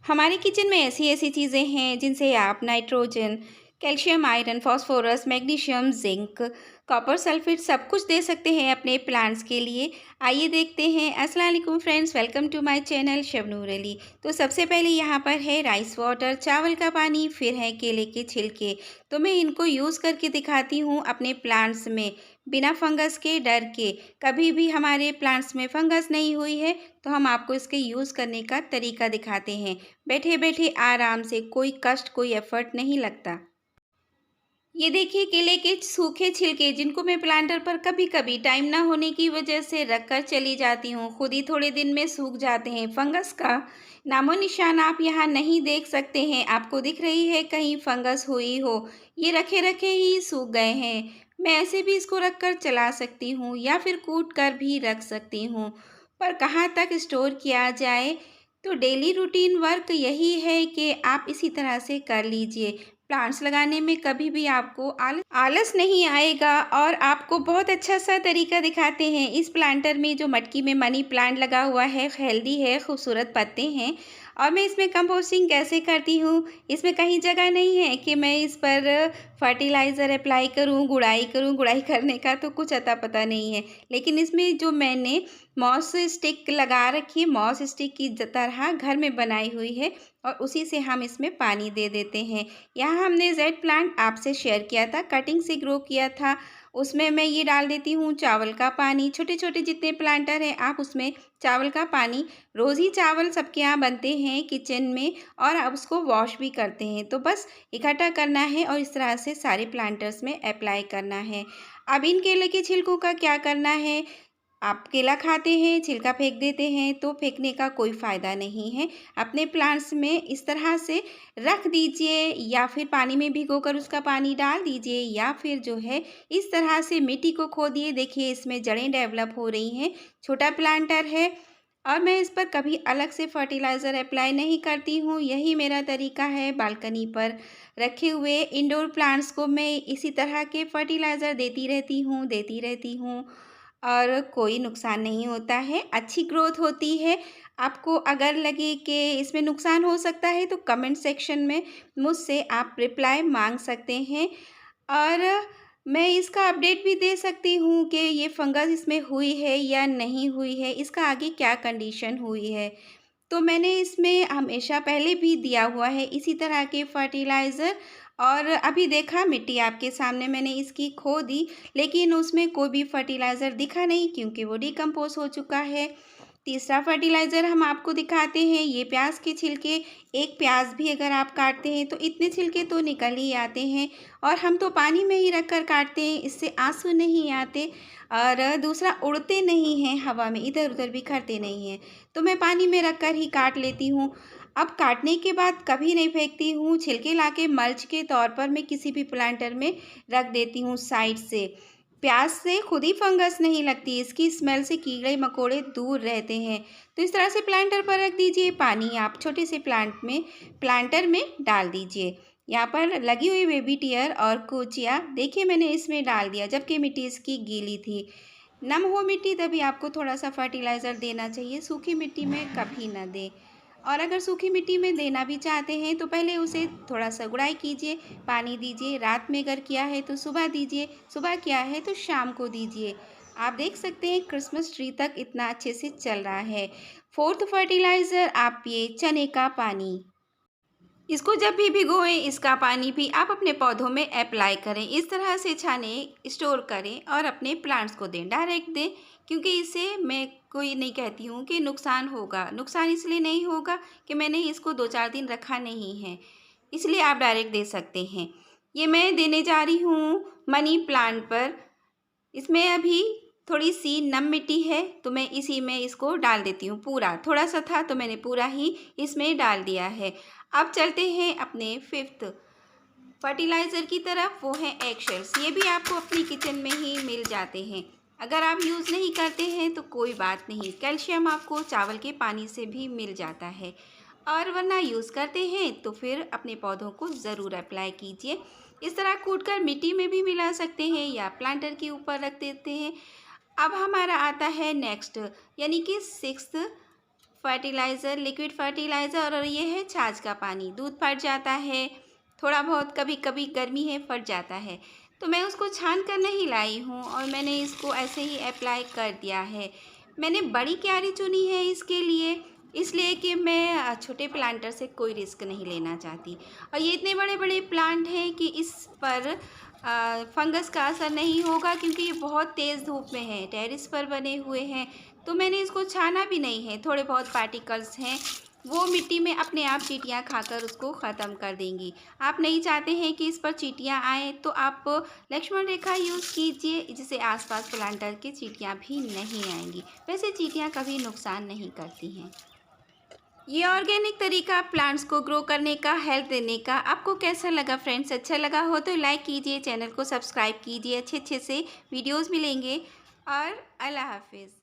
हमारे किचन में ऐसी ऐसी चीज़ें हैं जिनसे आप nitrogen, calcium, iron, phosphorus, magnesium, zinc, copper sulphate सब कुछ दे सकते हैं अपने प्लांट्स के लिए। आइए देखते हैं। अस्सलाम वालेकुम friends, welcome to my channel Shabnoor Ali. तो सबसे पहले यहाँ पर है राइस वाटर, चावल का पानी, फिर है केले के छिलके। तो मैं इनको यूज़ करके दिखाती हूँ अपने प्लांट्स में, बिना फंगस के डर के। कभी भी हमारे प्लांट्स में फंगस नहीं हुई है तो हम आपको इसके यूज़ करने का तरीका दिखाते हैं। बैठे बैठे आराम से, कोई कष्ट, कोई एफर्ट नहीं लगता। ये देखिए केले के सूखे छिलके, जिनको मैं प्लांटर पर कभी कभी टाइम ना होने की वजह से रख कर चली जाती हूँ, खुद ही थोड़े दिन में सूख जाते हैं। फंगस का नामो निशान आप यहाँ नहीं देख सकते हैं। आपको दिख रही है कहीं फंगस हुई हो? ये रखे रखे ही सूख गए हैं। मैं ऐसे भी इसको रख कर चला सकती हूँ या फिर कूट कर भी रख सकती हूँ, पर कहाँ तक स्टोर किया जाए? तो डेली रूटीन वर्क यही है कि आप इसी तरह से कर लीजिए। प्लांट्स लगाने में कभी भी आपको आलस नहीं आएगा। और आपको बहुत अच्छा सा तरीका दिखाते हैं। इस प्लांटर में जो मटकी में मनी प्लांट लगा हुआ है, हेल्दी है, खूबसूरत पत्ते हैं। और मैं इसमें कंपोस्टिंग कैसे करती हूँ, इसमें कहीं जगह नहीं है कि मैं इस पर फर्टिलाइज़र अप्लाई करूँ, गुड़ाई करूँ। गुड़ाई करने का तो कुछ अता पता नहीं है, लेकिन इसमें जो मैंने मॉस स्टिक लगा रखी है, मॉस स्टिक की तरह घर में बनाई हुई है, और उसी से हम इसमें पानी दे देते हैं। यहाँ हमने जेड प्लांट आपसे शेयर किया था, कटिंग से ग्रो किया था, उसमें मैं ये डाल देती हूँ चावल का पानी। छोटे छोटे जितने प्लांटर हैं आप उसमें चावल का पानी, रोज़ ही चावल सबके यहाँ बनते हैं किचन में, और अब उसको वॉश भी करते हैं। तो बस इकट्ठा करना है और इस तरह से सारे प्लांटर्स में अप्लाई करना है। अब इन केले के छिलकों का क्या करना है? आप केला खाते हैं, छिलका फेंक देते हैं, तो फेंकने का कोई फ़ायदा नहीं है। अपने प्लांट्स में इस तरह से रख दीजिए, या फिर पानी में भिगोकर उसका पानी डाल दीजिए, या फिर जो है इस तरह से मिट्टी को खोदिए। देखिए इसमें जड़ें डेवलप हो रही हैं। छोटा प्लांटर है और मैं इस पर कभी अलग से फर्टिलाइज़र अप्लाई नहीं करती हूँ। यही मेरा तरीका है। बालकनी पर रखे हुए इंडोर प्लांट्स को मैं इसी तरह के फर्टिलाइज़र देती रहती हूँ और कोई नुकसान नहीं होता है, अच्छी ग्रोथ होती है। आपको अगर लगे कि इसमें नुकसान हो सकता है तो कमेंट सेक्शन में मुझसे आप रिप्लाई मांग सकते हैं, और मैं इसका अपडेट भी दे सकती हूँ कि ये फंगस इसमें हुई है या नहीं हुई है, इसका आगे क्या कंडीशन हुई है। तो मैंने इसमें हमेशा पहले भी दिया हुआ है इसी तरह के फर्टिलाइज़र, और अभी देखा मिट्टी आपके सामने मैंने इसकी खो दी, लेकिन उसमें कोई भी फर्टिलाइज़र दिखा नहीं क्योंकि वो डिकम्पोज हो चुका है। तीसरा फर्टिलाइज़र हम आपको दिखाते हैं, ये प्याज के छिलके। एक प्याज भी अगर आप काटते हैं तो इतने छिलके तो निकल ही आते हैं, और हम तो पानी में ही रख कर काटते हैं, इससे आंसू नहीं आते। और दूसरा, उड़ते नहीं हैं हवा में, इधर उधर बिखरते नहीं हैं। तो मैं पानी में रख कर ही काट लेती हूँ। अब काटने के बाद कभी नहीं फेंकती हूँ, छिलके लाके मल्च के तौर पर मैं किसी भी प्लांटर में रख देती हूँ साइड से। प्याज से खुद ही फंगस नहीं लगती, इसकी स्मेल से कीड़े मकोड़े दूर रहते हैं। तो इस तरह से प्लांटर पर रख दीजिए। पानी आप छोटे से प्लांटर में डाल दीजिए। यहाँ पर लगी हुई बेबी टियर और कोचिया देखिए मैंने इसमें डाल दिया, जबकि मिट्टी इसकी गीली थी। नम हो मिट्टी तभी आपको थोड़ा सा फर्टिलाइज़र देना चाहिए, सूखी मिट्टी में कभी ना दें। और अगर सूखी मिट्टी में देना भी चाहते हैं तो पहले उसे थोड़ा सा गुड़ाई कीजिए, पानी दीजिए। रात में अगर किया है तो सुबह दीजिए, सुबह किया है तो शाम को दीजिए। आप देख सकते हैं क्रिसमस ट्री तक इतना अच्छे से चल रहा है। फोर्थ फर्टिलाइज़र आप पिए चने का पानी। इसको जब भी भिगोएं, इसका पानी भी आप अपने पौधों में अप्लाई करें। इस तरह से छानें, स्टोर करें और अपने प्लांट्स को दें, डायरेक्ट दें, क्योंकि इससे मैं कोई नहीं कहती हूँ कि नुकसान होगा। नुकसान इसलिए नहीं होगा कि मैंने इसको 2-4 दिन रखा नहीं है, इसलिए आप डायरेक्ट दे सकते हैं। ये मैं देने जा रही हूँ मनी प्लांट पर। इसमें अभी थोड़ी सी नम मिट्टी है तो मैं इसी में इसको डाल देती हूँ। पूरा थोड़ा सा था तो मैंने पूरा ही इसमें डाल दिया है। अब चलते हैं अपने फिफ्थ फर्टिलाइज़र की तरफ, वो है एगशेल्स। ये भी आपको अपनी किचन में ही मिल जाते हैं। अगर आप यूज़ नहीं करते हैं तो कोई बात नहीं, कैल्शियम आपको चावल के पानी से भी मिल जाता है। और वरना यूज़ करते हैं तो फिर अपने पौधों को ज़रूर अप्लाई कीजिए। इस तरह कूटकर मिट्टी में भी मिला सकते हैं या प्लांटर के ऊपर रख देते हैं। अब हमारा आता है नेक्स्ट, यानी कि सिक्स्थ फर्टिलाइज़र, लिक्विड फर्टिलाइज़र और ये है छाछ का पानी। दूध फट जाता है, थोड़ा बहुत कभी कभी गर्मी है फट जाता है, तो मैं उसको छान कर नहीं लाई हूँ और मैंने इसको ऐसे ही अप्लाई कर दिया है। मैंने बड़ी क्यारी चुनी है इसके लिए, इसलिए कि मैं छोटे प्लांटर से कोई रिस्क नहीं लेना चाहती। और ये इतने बड़े बड़े प्लांट हैं कि इस पर फंगस का असर नहीं होगा, क्योंकि ये बहुत तेज़ धूप में है, टेरेस पर बने हुए हैं। तो मैंने इसको छाना भी नहीं है, थोड़े बहुत पार्टिकल्स हैं वो मिट्टी में अपने आप चींटियाँ खाकर उसको ख़त्म कर देंगी। आप नहीं चाहते हैं कि इस पर चींटियाँ आएँ, तो आप लक्ष्मण रेखा यूज़ कीजिए, जिससे आसपास प्लांटर की चींटियाँ भी नहीं आएंगी। वैसे चींटियाँ कभी नुकसान नहीं करती हैं। ये ऑर्गेनिक तरीका प्लांट्स को ग्रो करने का, हेल्प देने का आपको कैसा लगा फ्रेंड्स? अच्छा लगा हो तो लाइक कीजिए, चैनल को सब्सक्राइब कीजिए, अच्छे अच्छे से वीडियोज़ मिलेंगे। और अल्लाह हाफिज़।